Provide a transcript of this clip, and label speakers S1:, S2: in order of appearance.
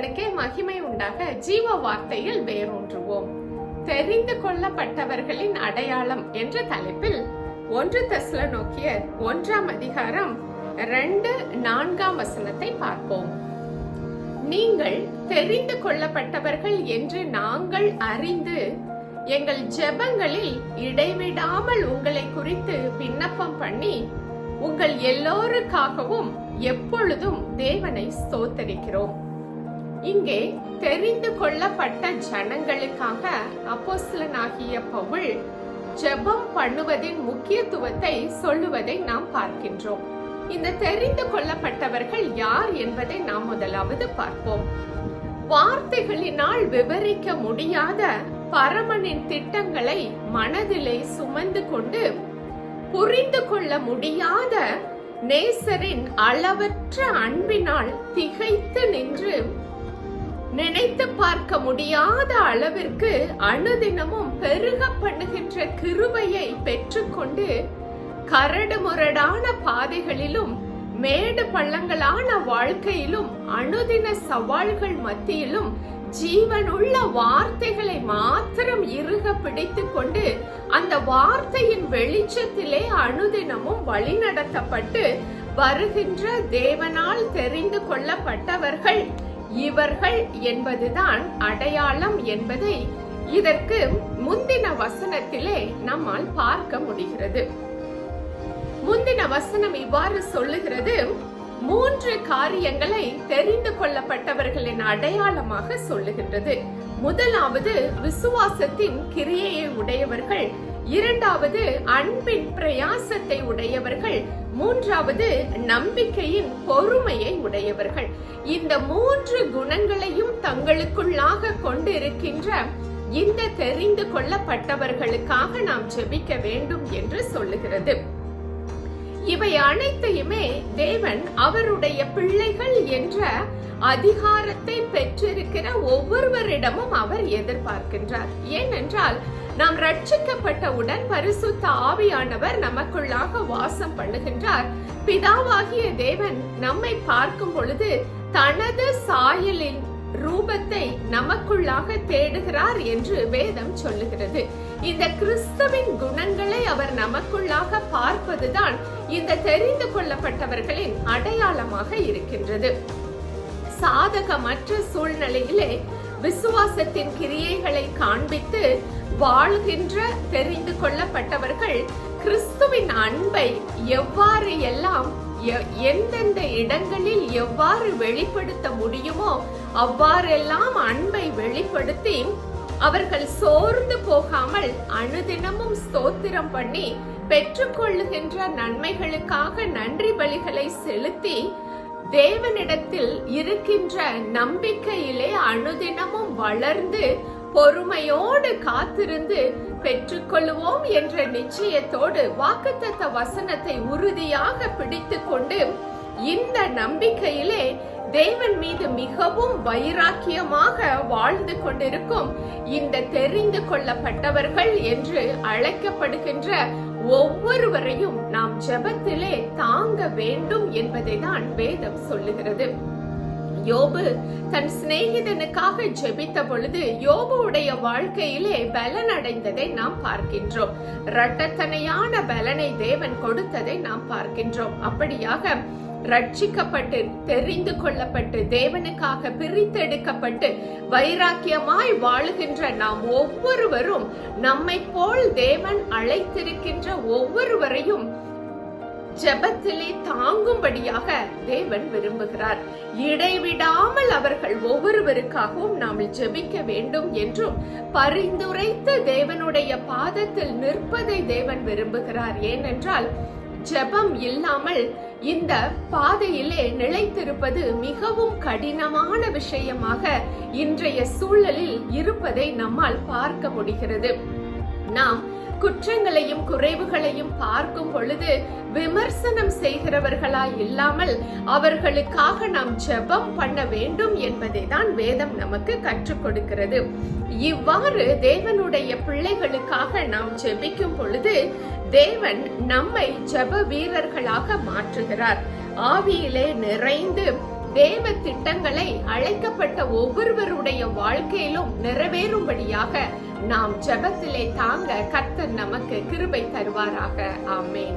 S1: தேவனுக்கே மகிமை உண்டாக ஜீவ வார்த்தையில் வேரூன்றுவோம். தெரிந்து கொள்ளப்பட்டவர்களின் அடையாளம் என்ற தலைப்பில் 1 தெசலோனிக்கேயர் 1ஆம் அதிகாரம் 2-4 பார்ப்போம். நீங்கள் தெரிந்து கொள்ளப்பட்டவர்கள் என்று நாங்கள் அறிந்து எங்கள் ஜெபங்களில் இடைவிடாமல் உங்களை குறித்து விண்ணப்பம் பண்ணி உங்கள் எல்லோருக்காகவும் எப்பொழுதும் தேவனை ஸ்தோத்தரிக்கிறோம். இங்கே தெரிந்து கொள்ளப்பட்ட ஜனங்களுக்காக அப்போஸ்தலனாகிய பவுல் ஜெபம் பண்ணுவதின் முக்கியத்துவத்தை சொல்லுவதை நாம் பார்க்கின்றோம். இந்த தெரிந்து கொள்ளப்பட்டவர்கள் யார் என்பதை நாம் முதலாவது பார்ப்போம். வார்த்தைகளினால் விவரிக்க முடியாத பரமனின் திட்டங்களை மனதிலே சுமந்து கொண்டு புரிந்து கொள்ள முடியாத நேசரின் அளவற்ற அன்பினால் திகைத்து நின்று நினைத்து பார்க்க முடியாத அளவிற்கு அனுதினமும் பெருக பண்ணுகின்ற கிருபையை பெற்றுக்கொண்டு கரடு முரடான பாதைகளிலும் மேடு பள்ளங்களான வாழ்க்கையிலும் அனுதின சவால்கள் மத்தியிலும் ஜீவனுள்ள வார்த்தைகளை மாத்திரம் இறுக பிடித்து கொண்டு அந்த வார்த்தையின் வெளிச்சத்திலே அனுதினமும் வழிநடத்தப்பட்டு வருகின்ற தேவனால் தெரிந்து கொள்ளப்பட்டவர்கள் இவர்கள் என்பதுதான் அடையாளம் என்பதை இதற்கு முந்தின வசனத்திலே நம்மால் பார்க்க முடிகிறது. முந்தின வசனம் இவ்வாறு சொல்லுகிறது, 3 காரியங்களை தெரிந்து கொள்ளப்பட்டவர்களின் அடையாளமாக சொல்லுகின்றது. முதலாவது விசுவாசத்தின் கிரியையை உடையவர்கள், 2வது அன்பின் பிரயாசத்தை உடையவர்கள், 3வது நம்பிக்கையின் பொறுமையை உடையவர்கள். இந்த 3 குணங்களையும் தங்களுக்குள்ளாக கொண்டு இருக்கின்ற இந்த தெரிந்து கொள்ளப்பட்டவர்களுக்காக நாம் ஜெபிக்க வேண்டும் என்று சொல்லுகிறது. இவை அனைத்தையுமே தேவன் அவருடைய பிள்ளைகள் என்ற அதிகாரத்தை பெற்றிருக்கிற ஒவ்வொருவரிடமும் அவர் எதிர்பார்க்கின்றார். ஏனென்றால் நாம் ரட்சிக்கப்பட்டவுடன் பரிசுத்த ஆவியானவர் நமக்குள்ளாக வாசம் பண்ணுகின்றார். பிதாவாகிய தேவன் நம்மை பார்க்கும் பொழுது தனது சாயலின் ரூபத்தை நமக்குள்ளாக தேடுகிறார் என்று வேதம் சொல்லுகிறது. இந்த கிறிஸ்துவின் குணங்களை அவர் நமக்குள்ளாக பார்ப்பதுதான் இந்த தெரிந்து கொள்ளப்பட்டவர்களின் அடையாளமாக இருக்கின்றது. சாதகமற்ற சூழ்நிலையிலே விசுவாசத்தின் கிரியைகளை காண்பித்து வாழ்கின்ற தெரிந்து கொள்ளப்பட்டவர்கள் கிறிஸ்துவின் அன்பை எவ்வாறு எல்லாம் எந்தெந்த இடங்களில் எவ்வாறு வெளிப்படுத்த முடியுமோ அவ்வாறெல்லாம் அன்பை வெளிப்படுத்தி அவர்கள் சோர்ந்து போகாமல் அனுதினமும் ஸ்தோத்திரம் பண்ணி பெற்றுக்கொள்ளுகின்ற நன்மைகளுக்காக நன்றி பலிகளை செலுத்தி தேவனிடத்தில் இருக்கின்ற நம்பிக்கையிலே அனுதினமும் வளர்ந்து பொறுமையோடு காத்திருந்து பெற்றுக்கொள்வோம் என்ற நிச்சயத்தோடு வாக்குத்தத்த வசனத்தை உறுதியாக பிடித்து கொண்டு இந்த நம்பிக்கையிலே தேவன் மீது மிகவும் வைராக்கியமாக வாழ்ந்து கொண்டிருக்கும் இந்த தெரிந்து கொள்ளப்பட்டவர்கள் என்று அழைக்கப்படுகின்ற ஒவ்வொருவரையும் நாம் ஜெபத்திலே தாங்க வேண்டும் என்பதை தான் வேதம் சொல்லுகிறது. யோபு தன் சிநேகிதனுக்காக ஜெபித்த பொழுது யோபுடைய வாழ்க்கையிலே பலன் அடைந்ததை நாம் பார்க்கின்றோம். இரட்டத்தனையான பலனை தேவன் கொடுத்ததை நாம் பார்க்கின்றோம். அப்படியாக ரட்சிக்கப்பட்டு தெரிந்து கொள்ளப்பட்டு தேவனுக்காக பிரித்தெடுக்கப்பட்டு வைராக்கியமாய் வாழுகின்ற நாம் ஒவ்வொருவரும் நம்மை போல் தேவன் அழைத்திருக்கின்ற ஒவ்வொருவரையும் ஜெபத்திலே தாங்கும்படியாக தேவன் விரும்புகிறார். இடைவிடாமல் அவர்கள் ஒவ்வொருவருக்காகவும் நாம் ஜெபிக்க வேண்டும் என்றும் பரிந்துரைத்து தேவனுடைய பாதத்தில் நிற்பதை தேவன் விரும்புகிறார். ஏனென்றால் ஜெபம் இல்லாமல் இந்த பாதையிலே நிலைத்திருப்பது மிகவும் கடினமான விஷயமாக இன்றைய சூழலில் இருப்பதை நம்மால் பார்க்க முடிகிறது. நாம் குற்றங்களையும் குறைவுகளையும் பார்க்கும் பொழுது விமர்சனம் செய்கிறவர்களாய் இல்லாமல் அவர்களுக்காக நாம் ஜெபம் பண்ண வேண்டும் என்பதை தான் வேதம் நமக்கு கற்றுக் கொடுக்கிறது. இவ்வாறு தேவனுடைய பிள்ளைகளுக்காக நாம் ஜெபிக்கும் பொழுது தேவன் நம்மை ஜெப வீரர்களாக மாற்றுகிறார். ஆவியிலே நிறைந்து தேவ திட்டங்களை அழைக்கப்பட்ட ஒவ்வொருவருடைய வாழ்க்கையிலும் நிறைவேறும்படியாக நாம் ஜெபத்திலே தாங்க கர்த்தர் நமக்கு கிருபை தருவாராக. ஆமென்.